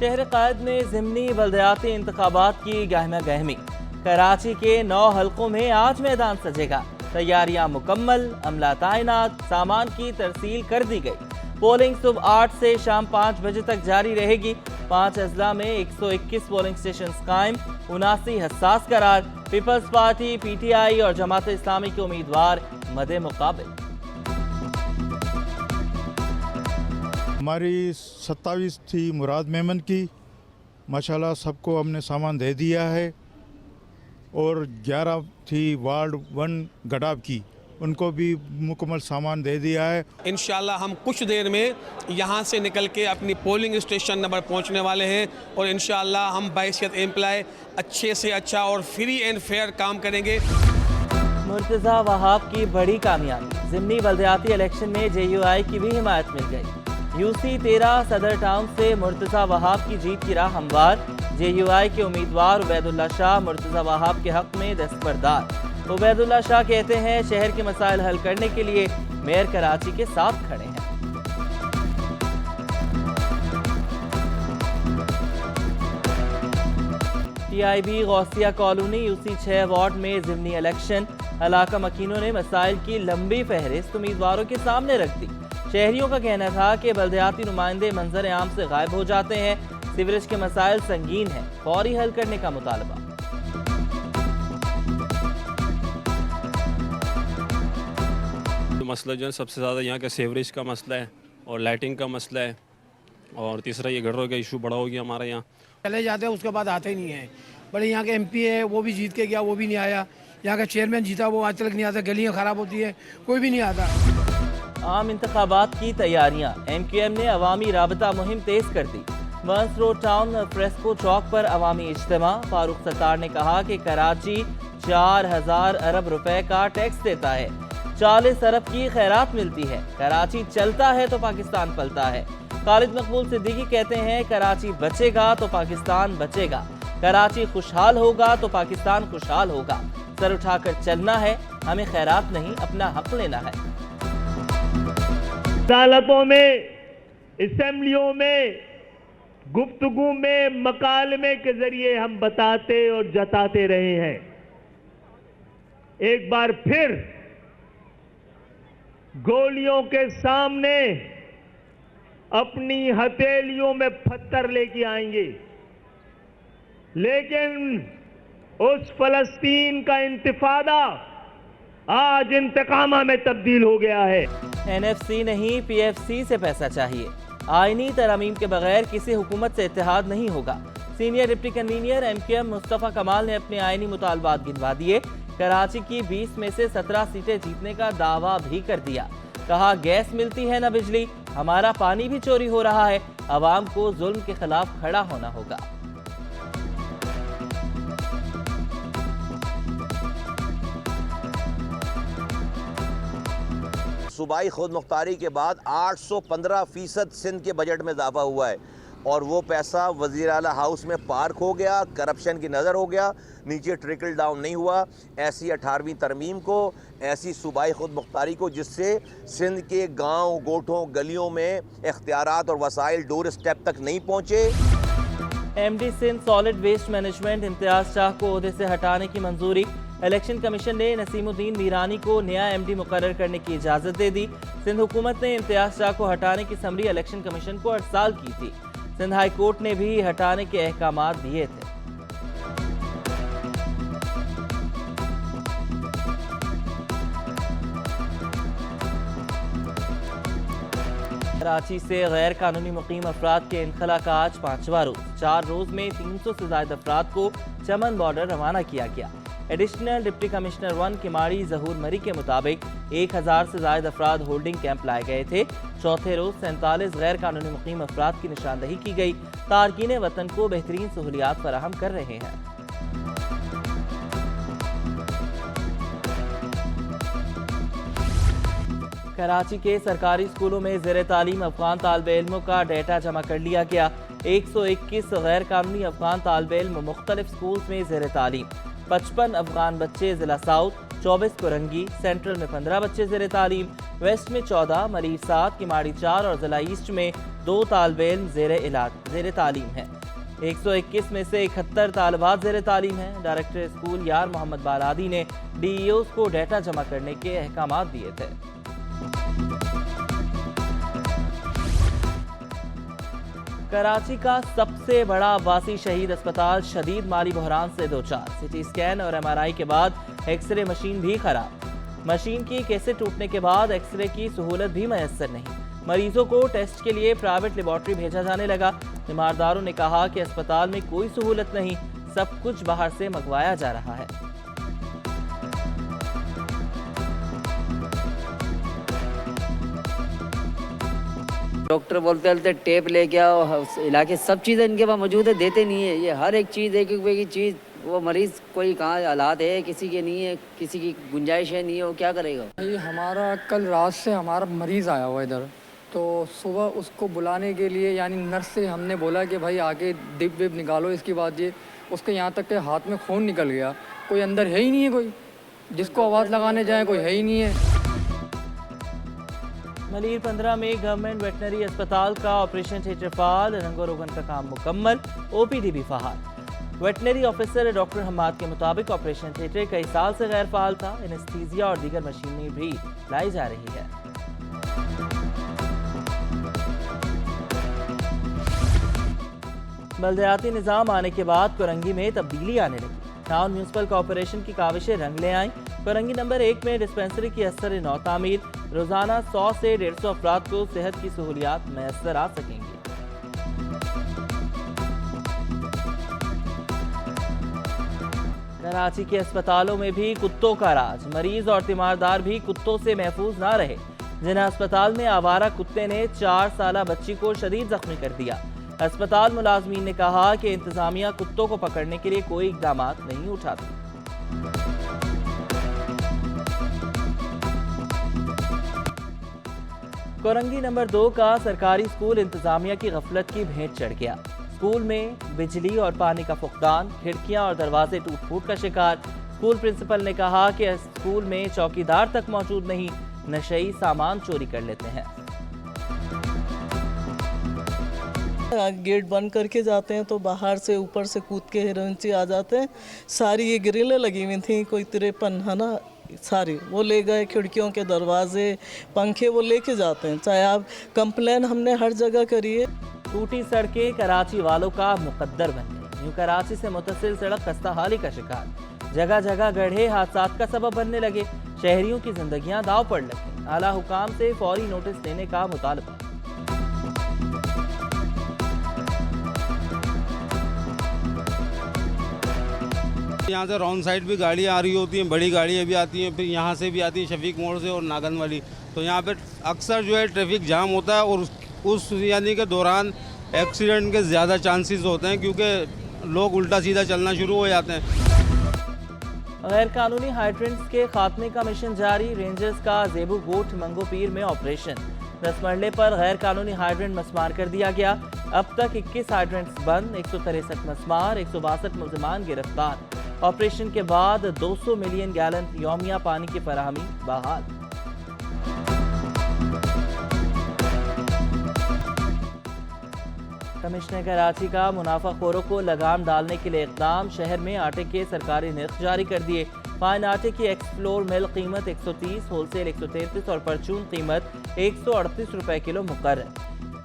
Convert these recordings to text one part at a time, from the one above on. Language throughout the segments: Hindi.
शहर कायद में ज़िमनी बल्दियाती इंतखाबात की गहमा गहमी। कराची के 9 हलकों में आज मैदान सजेगा। तैयारियां मुकम्मल, अमला तैनात, सामान की तरसील कर दी गई। पोलिंग सुबह 8 से शाम 5 बजे तक जारी रहेगी। 5 अजला में 121 पोलिंग स्टेशन कायम, 79 हसास करार। पीपल्स पार्टी, PTI और जमात इस्लामी के उम्मीदवार मदे मुकाबिल। हमारी 27 थी मुराद मेमन की, माशाल्लाह सबको हमने सामान दे दिया है। और 11 थी वार्ड 1 गडाब की, उनको भी मुकम्मल सामान दे दिया है। इंशाल्लाह हम कुछ देर में यहाँ से निकल के अपनी पोलिंग स्टेशन नंबर पहुँचने वाले हैं और इंशाल्लाह हम बाइसियत एम्प्लॉय अच्छे से अच्छा और फ्री एंड फेयर काम करेंगे। मुर्तज़ा वहाब की बड़ी कामयाबी। ज़िमनी बल्दियाती इलेक्शन में JUI की भी हिमायत मिल गई। UC 13 सदर टाउन से मुर्तज़ा वहाब की जीत की राह हमवार। JUI के उम्मीदवार उबैदुल्ला शाह मुर्तज़ा वहाब के हक में दस्तबरदार। उबैदुल्ला शाह कहते हैं शहर के मसाइल हल करने के लिए मेयर कराची के साथ खड़े हैं। TIB Gausia colony UC 6 ward में ज़िमनी इलेक्शन। इलाका मकीनों ने मसाइल की लंबी फहरिस्त उम्मीदवारों के सामने रख दी। शहरियों का कहना था कि बल्दियाती नुमाइंदे मंजर आम से गायब हो जाते हैं। सीवरेज के मसाइल संगीन हैं, फौरी हल करने का मुतालबा। मसला जो है सबसे ज़्यादा यहाँ का सीवरेज का मसला है और लाइटिंग का मसला है, और तीसरा ये गटरों का इशू बड़ा हो गया हमारे यहाँ। चले जाते हैं उसके बाद आते ही नहीं है। बड़े यहाँ के MP है, वो भी जीत के गया, वो भी नहीं आया। यहाँ का चेयरमैन जीता, वो आज तक नहीं आता। गलियाँ ख़राब होती है, कोई भी नहीं आता। आम इंतखाबात की तैयारियां। MQM ने अवामी राबता मुहिम तेज कर दी। बर्न्स रोड टाउन फ्रेस्को चौक पर अवामी इज्तिमा। फारूक सत्तार ने कहा कि कराची 4000 अरब रुपए का टैक्स देता है, 40 अरब की खैरात मिलती है। कराची चलता है तो पाकिस्तान पलता है। खालिद मकबूल सिद्दीकी कहते हैं कराची बचेगा तो पाकिस्तान बचेगा, कराची खुशहाल होगा तो पाकिस्तान खुशहाल होगा। सर उठाकर चलना है, हमें खैरात नहीं अपना हक लेना है। अदालतों में, असेंबलियों में, गुफ्तगू में, मकालमे के जरिए हम बताते और जताते रहे हैं। एक बार फिर गोलियों के सामने अपनी हथेलियों में पत्थर लेके आएंगे, लेकिन उस फलस्तीन का इंतिफादा आज इंतकामा में तब्दील हो गया है। NFC नहीं, PFC से पैसा चाहिए। आईनी तरमीम के बगैर किसी हुकूमत से इत्तेहाद नहीं होगा। Senior deputy convener MQM Mustafa कमाल ने अपने आईनी मुतालबात गिनवा दिए। कराची की 20 में से 17 सीटें जीतने का दावा भी कर दिया। कहा गैस मिलती है न बिजली, हमारा पानी भी चोरी हो रहा है। अवाम को जुल्म के खिलाफ खड़ा होना होगा। सूबाई खुद मुख्तारी के बाद 815% सिंध के बजट में इजाफा हुआ है और वो पैसा वज़ीर आला हाउस में पार्क हो गया, करप्शन की नज़र हो गया, नीचे ट्रिकल डाउन नहीं हुआ। ऐसी 18वीं तरमीम को, ऐसी सूबाई खुद मुख्तारी को जिससे सिंध के गांव, गोठों, गलियों में इख्तियारात और वसाइल डोर स्टेप तक नहीं पहुँचे। MD Sindh solid waste management Imtiaz Shah को ओहदे से हटाने की मंजूरी। इलेक्शन कमीशन ने नसीमुद्दीन मीरानी को नया MD मुकर्रर करने की इजाज़त दे दी। सिंध हुकूमत ने इम्तियाज शाह को हटाने की समरी इलेक्शन कमीशन को अरसाल की थी। सिंध हाई कोर्ट ने भी हटाने के अहकामात दिए थे। कराची से गैर कानूनी मुकीम अफराद के इनखला का आज 5वां रोज। 4 रोज में 300 से ज्यादा अफराद को चमन बॉर्डर रवाना किया गया। एडिशनल डिप्टी कमिश्नर 1 किमाड़ी जहूर मरी के मुताबिक 1000 से ज्यादा अफराद होल्डिंग कैंप लाए गए थे। चौथे रोज 47 गैर कानूनी मुकीम अफराद की निशानदही की गई। तारकीन वतन को बेहतरीन सहूलियात फराहम कर रहे हैं। कराची के सरकारी स्कूलों में ज़ेर तालीम अफगान तालिबे इल्मों का डेटा जमा कर लिया गया। 121 गैर कानूनी अफगान तालिबे इल्म मुख्तलिफ स्कूल्स में ज़ेर तालीम। 55 अफगान बच्चे जिला साउथ, 24 कोरंगी, सेंट्रल में 15 बच्चे ज़ेर तालीम, वेस्ट में 14, मरीज 7, किमाड़ी 4 और जिला ईस्ट में 2 तालिबे इल्म ज़ेर तालीम हैं। 121 में से 71 तालिबात ज़ेर तालीम हैं। डायरेक्टर स्कूल यार मोहम्मद बालादी ने DEOs को डेटा जमा करने के अहकामात दिए थे। कराची का सबसे बड़ा आवासी शहीद अस्पताल शदीद माली बहरान से दोचार। CT स्कैन और MRI के बाद एक्सरे मशीन भी खराब। मशीन की केसें टूटने के बाद एक्सरे की सहूलत भी मैसर नहीं। मरीजों को टेस्ट के लिए प्राइवेट लेबॉर्ट्री भेजा जाने लगा। तीमारदारों ने कहा कि अस्पताल में कोई सहूलत नहीं, सब कुछ बाहर से मंगवाया जा रहा है। डॉक्टर बोलते टेप लेके आओ, इलाके सब चीज़ें इनके पास मौजूद है, देते नहीं है। ये हर एक चीज़, एक रुपये की चीज़, वो मरीज़ कोई कहाँ हालात है, किसी के नहीं है, किसी की गुंजाइश है नहीं है, वो क्या करेगा। ये हमारा कल रात से हमारा मरीज़ आया हुआ इधर, तो सुबह उसको बुलाने के लिए यानी नर्स से हमने बोला कि भाई आके डिप विप निकालो। इसके बाद ये उसके यहाँ तक के हाथ में खून निकल गया। कोई अंदर है ही नहीं है, कोई जिसको आवाज़ लगाने जाए कोई है ही नहीं है। मलीर 15 में गवर्नमेंट वेटनरी अस्पताल का ऑपरेशन थिएटर फाल, रंगो रोगन का काम मुकम्मल, OPD भी फहाल। वेटनरी ऑफिसर डॉक्टर हम्माद के मुताबिक ऑपरेशन थिएटर कई साल से गैर फाल था। एनेस्थीसिया और दीगर मशीनें भी लाई जा रही है। बल्दियाती निज़ाम आने के बाद कोरंगी में तब्दीली आने लगी। टाउन म्यूनसिपल कॉरपोरेशन की काविशें रंग ले आईं। कोरंगी नंबर 1 में डिस्पेंसरी की असर नौ तामीर, रोजाना 100 से 150 अफराद को सेहत की सहूलियात मैसर आ सकेंगी। कराची के अस्पतालों में भी कुत्तों का राज। मरीज और तीमारदार भी कुत्तों से महफूज ना रहे। जिन्ना अस्पताल में आवारा कुत्ते ने 4 साला बच्ची को शदीद जख्मी कर दिया। अस्पताल मुलाजमीन ने कहा कि इंतजामिया कुत्तों को पकड़ने के लिए कोई इकदाम नहीं उठाती। कोरंगी नंबर 2 का सरकारी स्कूल इंतजामिया की गफलत की भेंट चढ़ गया। स्कूल में बिजली और पानी का फुकदान, खिड़कियां और दरवाजे टूट फूट का शिकार। स्कूल प्रिंसिपल ने कहा कि स्कूल में चौकीदार तक मौजूद नहीं, नशई सामान चोरी कर लेते हैं। गेट बंद करके जाते हैं तो बाहर से ऊपर से कूद के नीचे आ जाते हैं। सारी ये ग्रिलें लगी हुई थी, कोई 53 है ना, सारी वो ले गए। खिड़कियों के दरवाजे, पंखे वो लेके जाते हैं। चाहे आप कंप्लेन हमने हर जगह करी है। टूटी सड़कें कराची वालों का मुकद्दर बन गई। यूं कराची से मुतसिल सड़क खस्ताहाली का शिकार। जगह जगह गड्ढे हादसात का सबब बनने लगे। शहरियों की जिंदगियां दाव पर लगी। आला हुकाम से फौरी नोटिस देने का मुतालबा। यहाँ से रॉन्ग साइड भी गाड़ियाँ आ रही होती हैं, बड़ी गाड़ियाँ भी आती हैं, फिर यहाँ से भी आती हैं शफीक मोड़ से और नागन वाली। तो यहाँ पे अक्सर जो है ट्रैफिक जाम होता है और उस यानी के दौरान एक्सीडेंट के ज़्यादा चांसेस होते हैं क्योंकि लोग उल्टा सीधा चलना शुरू हो जाते हैं। गैर कानूनी हाइड्रेंट्स के खात्मे का मिशन जारी। रेंजर्स का जेबू गोट मंगो पीर में ऑपरेशन। 10 मरले पर गैर कानूनी हाइड्रेंट मस्मार कर दिया गया। अब तक 21 हाइड्रेंट्स बंद, 163 मस्मार, 162 मुलजमान गिरफ्तार। ऑपरेशन के बाद 200 मिलियन गैलन यौमिया पानी की फराहमी बहाल। कमिश्नर कराची का मुनाफाखोरों को लगाम डालने के लिए इक़दाम। शहर में आटे के सरकारी निर्ख जारी कर दिए। फाइन आटे की एक्स फ्लोर मिल कीमत 130, होलसेल 133 और परचून कीमत 138 रुपए किलो मुकर्रर।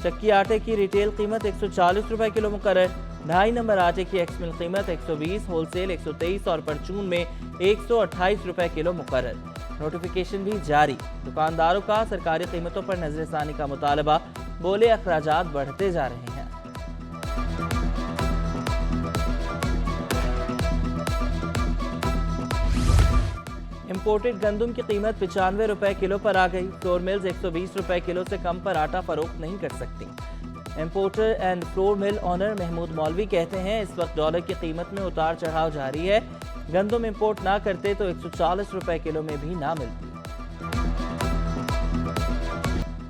चक्की आटे की रिटेल कीमत 140 रुपए किलो मुकर्रर। 2.5 नंबर आटे की एक्स मिल कीमत 120, होलसेल 123 और परचून में 128 रुपए किलो मुकर्रर। नोटिफिकेशन भी जारी। दुकानदारों का सरकारी कीमतों पर नजरसानी का मुतालबा। बोले अखराजात बढ़ते जा रहे हैं। इंपोर्टेड गंदम की कीमत 95 रुपए किलो पर आ गई। फ्लोर मिल्स 120 रुपए किलो से कम पर आटा फरोख्त नहीं कर सकती। Importer and flour mill owner Mahmood Maulvi कहते हैं इस वक्त डॉलर की कीमत में उतार चढ़ाव जारी है। गंदम इंपोर्ट ना करते तो 140 रुपए किलो में भी ना मिलती।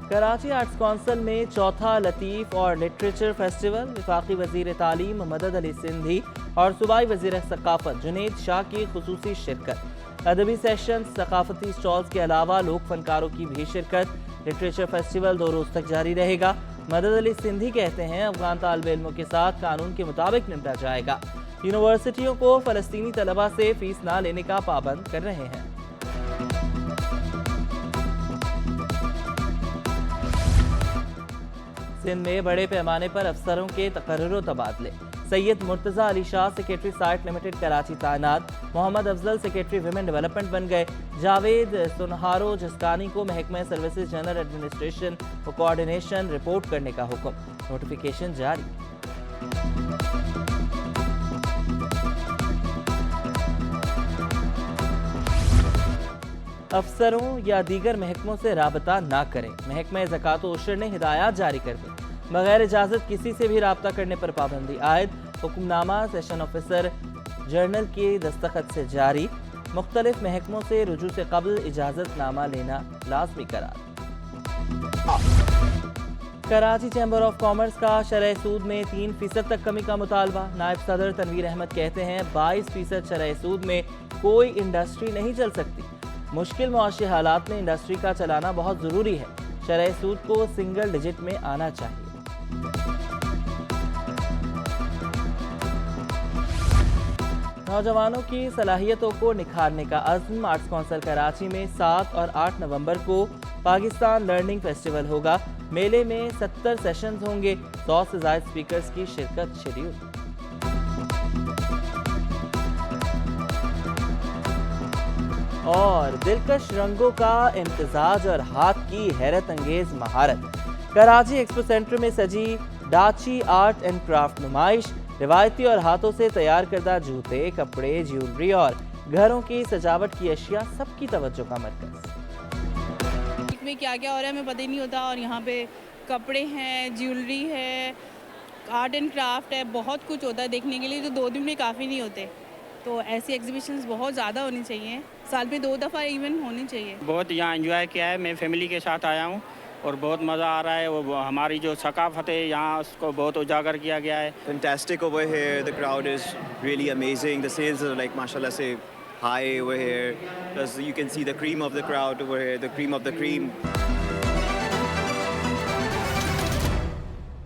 कराची आर्ट्स काउंसिल में चौथा लतीफ़ और लिटरेचर फेस्टिवल। वफाकी वज़ीर तालीम मदद अली सिंधी और सूबाई वज़ीर सकाफत जुनैद शाह की खुसूसी शिरकत। अदबी सेशन, सकाफती स्टॉल्स के अलावा लोक फनकारों की भी शिरकत। लिटरेचर फेस्टिवल 2 रोज तक जारी रहेगा। मदद अली सिंधी कहते हैं अफगान तालिब इल्मों के साथ कानून के मुताबिक निपटा जाएगा। यूनिवर्सिटियों को फलस्तीनी तलबा से फीस ना लेने का पाबंद कर रहे हैं। सिंध में बड़े पैमाने पर अफसरों के तकर्रुर तबादले। Syed Murtaza Ali Shah secretary site limited Karachi तैनात। Mohammad Afzal secretary women development बन गए। जावेद सुनहारो जिस्कानी को महकमा सर्विसेज जनरल एडमिनिस्ट्रेशन व कोऑर्डिनेशन रिपोर्ट करने का हुक्म। नोटिफिकेशन जारी। अफसरों या दीगर महकमों से राबता ना करें। महकमा ज़कात व उशर ने हिदायत जारी कर दी। बगैर इजाज़त किसी से भी राबता करने पर पाबंदी आयद। हुक्मनामा सेशन ऑफिसर जर्नल के दस्तखत से जारी। मुख्तलिफ महकमों से रुजू से कबल इजाज़तनामा लेना लाजमी करार। कराची चैम्बर ऑफ कॉमर्स का शरह सूद में 3% तक कमी का मुतालबा। नायब सदर तनवीर अहमद कहते हैं 22% शरह सूद में कोई इंडस्ट्री नहीं चल सकती। मुश्किल मुआशी हालात में इंडस्ट्री का चलाना बहुत ज़रूरी है। शरह सूद को सिंगल डिजिट में आना चाहिए। नौजवानों की सलाहियतों को निखारने का अज़्म। आर्ट्स काउंसिल कराची में 7 और 8 नवंबर को पाकिस्तान लर्निंग फेस्टिवल होगा। मेले में 70 सेशंस होंगे। 100 से ज़ायद स्पीकर्स की शिरकत शेड्यूल। और दिलकश रंगों का इम्तिजाज और हाथ की हैरत अंगेज महारत। कराची एक्सपो सेंटर में सजी डाची आर्ट एंड क्राफ्ट नुमाइश। रिवायती और हाथों से तैयार करदा जूते, कपड़े, ज्वेलरी और घरों की सजावट की अशिया सबकी तवज्जो का मरकज। में क्या क्या हो रहा है हमें पता ही नहीं होता। और यहाँ पे कपड़े हैं, ज्वेलरी है, आर्ट एंड क्राफ्ट है, बहुत कुछ होता है देखने के लिए जो 2 दिन में काफ़ी नहीं होते। तो ऐसी एग्जीबिशंस बहुत ज़्यादा होनी चाहिए। साल में 2 दफ़ा इवेंट होनी चाहिए। बहुत यहाँ एंजॉय किया है। मैं फैमिली के साथ आया हूँ और बहुत मज़ा आ रहा है। वो हमारी जो सकाफत है यहाँ उसको बहुत उजागर किया गया है। Fantastic over here. The crowd is really amazing. The sales are like mashallah say high over here because you can see the cream of the crowd over here, the cream of the cream.